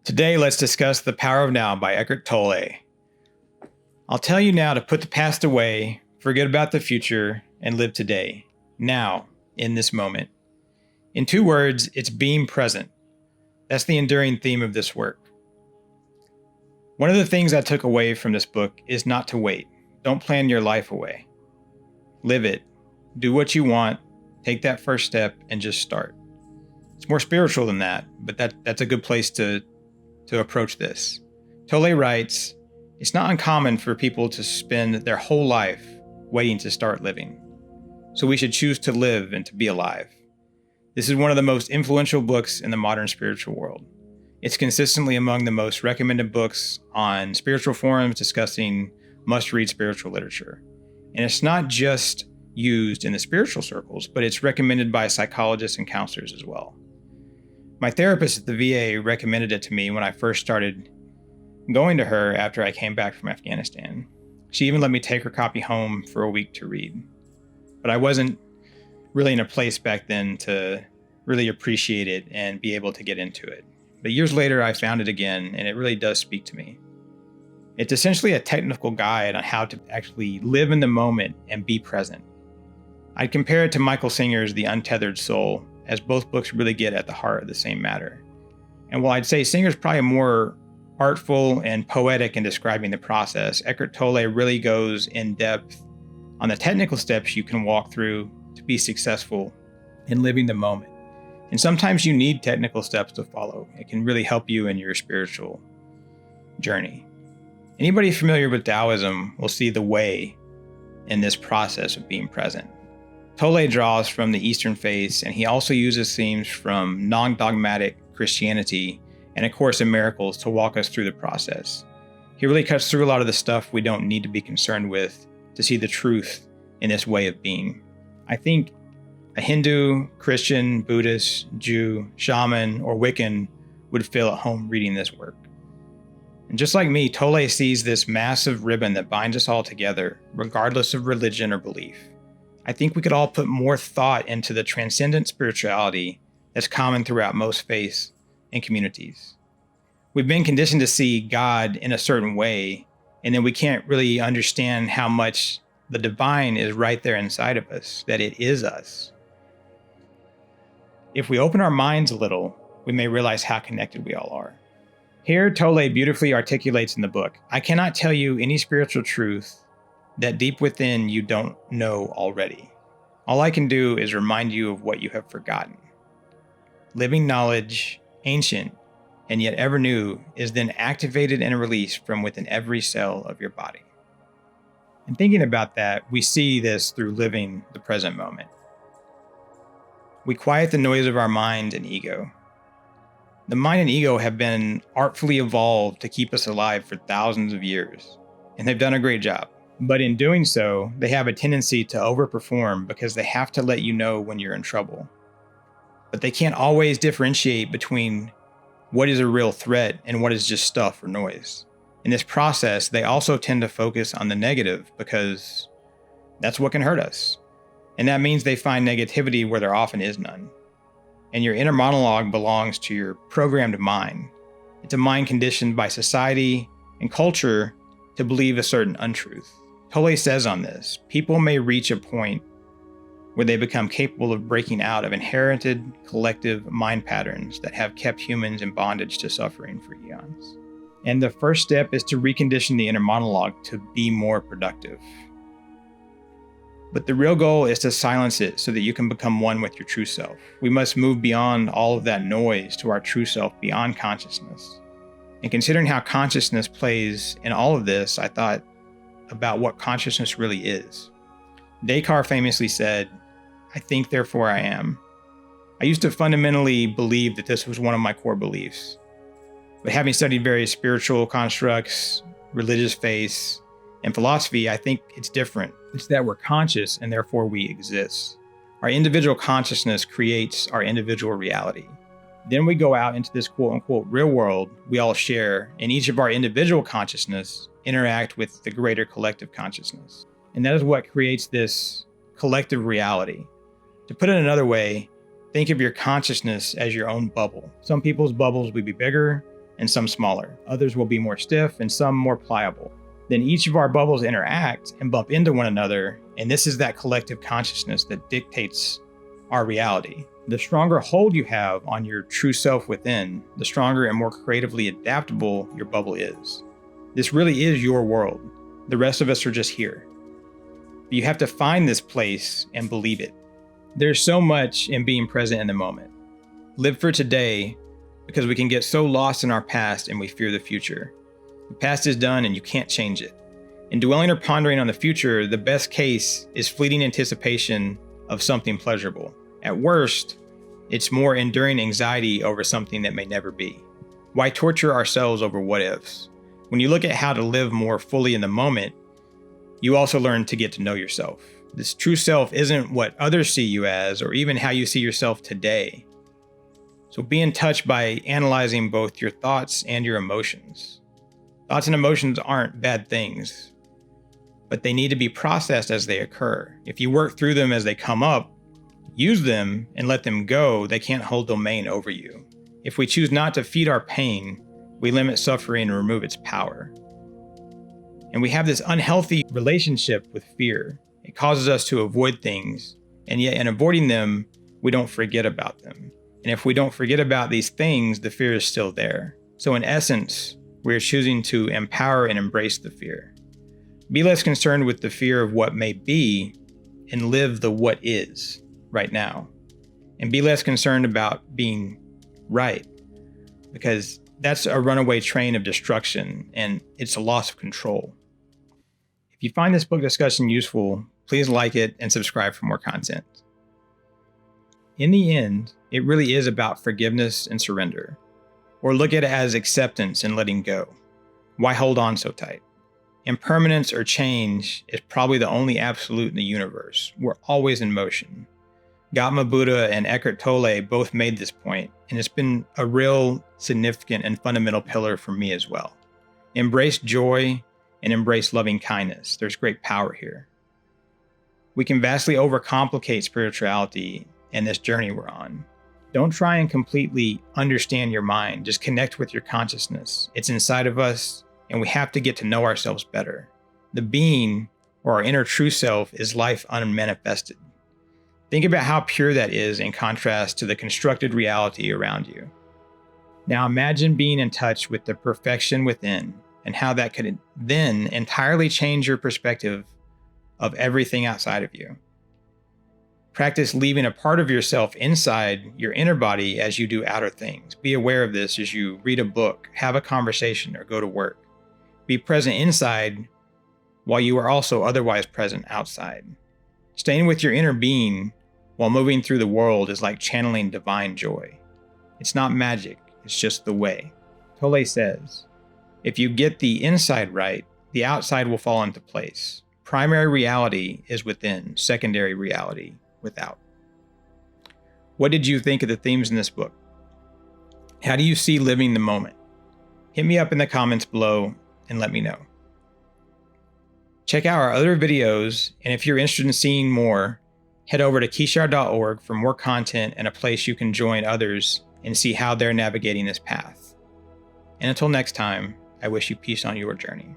Today, let's discuss The Power of Now by Eckhart Tolle. I'll tell you now to put the past away, forget about the future, and live today, now, in this moment. In 2 words, it's being present. That's the enduring theme of this work. One of the things I took away from this book is not to wait. Don't plan your life away. Live it. Do what you want. Take that first step and just start. It's more spiritual than that, but that's a good place to approach this. Tolle writes, "It's not uncommon for people to spend their whole life waiting to start living. So we should choose to live and to be alive." This is one of the most influential books in the modern spiritual world. It's consistently among the most recommended books on spiritual forums discussing must-read spiritual literature. And it's not just used in the spiritual circles, but it's recommended by psychologists and counselors as well. My therapist at the VA recommended it to me when I first started going to her after I came back from Afghanistan. She even let me take her copy home for a week to read. But I wasn't really in a place back then to really appreciate it and be able to get into it. But years later, I found it again, and it really does speak to me. It's essentially a technical guide on how to actually live in the moment and be present. I'd compare it to Michael Singer's The Untethered Soul, as both books really get at the heart of the same matter. And while I'd say Singer's probably more artful and poetic in describing the process, Eckhart Tolle really goes in depth on the technical steps you can walk through to be successful in living the moment. And sometimes you need technical steps to follow. It can really help you in your spiritual journey. Anybody familiar with Taoism will see the way in this process of being present. Tolle draws from the Eastern faiths, and he also uses themes from non-dogmatic Christianity and A Course in Miracles to walk us through the process. He really cuts through a lot of the stuff we don't need to be concerned with to see the truth in this way of being. I think a Hindu, Christian, Buddhist, Jew, shaman, or Wiccan would feel at home reading this work. And just like me, Tolle sees this massive ribbon that binds us all together, regardless of religion or belief. I think we could all put more thought into the transcendent spirituality that's common throughout most faiths and communities. We've been conditioned to see God in a certain way, and then we can't really understand how much the divine is right there inside of us, that it is us. If we open our minds a little, we may realize how connected we all are. Here, Tolle beautifully articulates in the book, "I cannot tell you any spiritual truth that deep within you don't know already. All I can do is remind you of what you have forgotten. Living knowledge, ancient and yet ever new, is then activated and released from within every cell of your body." And thinking about that, we see this through living the present moment. We quiet the noise of our mind and ego. The mind and ego have been artfully evolved to keep us alive for thousands of years, and they've done a great job. But in doing so, they have a tendency to overperform because they have to let you know when you're in trouble. But they can't always differentiate between what is a real threat and what is just stuff or noise. In this process, they also tend to focus on the negative because that's what can hurt us. And that means they find negativity where there often is none. And your inner monologue belongs to your programmed mind. It's a mind conditioned by society and culture to believe a certain untruth. Tolle says on this, people may reach a point where they become capable of breaking out of inherited collective mind patterns that have kept humans in bondage to suffering for eons. And the first step is to recondition the inner monologue to be more productive. But the real goal is to silence it so that you can become one with your true self. We must move beyond all of that noise to our true self, beyond consciousness. And considering how consciousness plays in all of this, I thought about what consciousness really is. Descartes famously said, "I think, therefore I am." I used to fundamentally believe that this was one of my core beliefs. But having studied various spiritual constructs, religious faiths, and philosophy, I think it's different. It's that we're conscious and therefore we exist. Our individual consciousness creates our individual reality. Then we go out into this quote-unquote real world we all share, and each of our individual consciousness interact with the greater collective consciousness. And that is what creates this collective reality. To put it another way, think of your consciousness as your own bubble. Some people's bubbles will be bigger, and some smaller. Others will be more stiff and some more pliable. Then each of our bubbles interact and bump into one another, and this is that collective consciousness that dictates our reality. The stronger hold you have on your true self within, the stronger and more creatively adaptable your bubble is. This really is your world. The rest of us are just here. But you have to find this place and believe it. There's so much in being present in the moment. Live for today, because we can get so lost in our past and we fear the future. The past is done and you can't change it. In dwelling or pondering on the future, the best case is fleeting anticipation of something pleasurable. At worst, it's more enduring anxiety over something that may never be. Why torture ourselves over what ifs? When you look at how to live more fully in the moment, you also learn to get to know yourself. This true self isn't what others see you as, or even how you see yourself today. So be in touch by analyzing both your thoughts and your emotions. Thoughts and emotions aren't bad things, but they need to be processed as they occur. If you work through them as they come up, use them and let them go, they can't hold domain over you. If we choose not to feed our pain, we limit suffering and remove its power. And we have this unhealthy relationship with fear. It causes us to avoid things, and yet in avoiding them, we don't forget about them. And if we don't forget about these things, the fear is still there. So in essence, we're choosing to empower and embrace the fear. Be less concerned with the fear of what may be and live the what is right now. And be less concerned about being right, because that's a runaway train of destruction and it's a loss of control. If you find this book discussion useful, please like it and subscribe for more content. In the end, it really is about forgiveness and surrender, or look at it as acceptance and letting go. Why hold on so tight? Impermanence or change is probably the only absolute in the universe. We're always in motion. Gautama Buddha and Eckhart Tolle both made this point, and it's been a real significant and fundamental pillar for me as well. Embrace joy and embrace loving kindness. There's great power here. We can vastly overcomplicate spirituality and this journey we're on. Don't try and completely understand your mind. Just connect with your consciousness. It's inside of us, and we have to get to know ourselves better. The being, or our inner true self, is life unmanifested. Think about how pure that is in contrast to the constructed reality around you. Now imagine being in touch with the perfection within and how that could then entirely change your perspective of everything outside of you. Practice leaving a part of yourself inside your inner body as you do outer things. Be aware of this as you read a book, have a conversation, or go to work. Be present inside while you are also otherwise present outside. Staying with your inner being while moving through the world is like channeling divine joy. It's not magic, it's just the way. Tolle says, if you get the inside right, the outside will fall into place. Primary reality is within, secondary reality without. What did you think of the themes in this book? How do you see living the moment? Hit me up in the comments below and let me know. Check out our other videos, and if you're interested in seeing more, head over to kishar.org for more content and a place you can join others and see how they're navigating this path. And until next time, I wish you peace on your journey.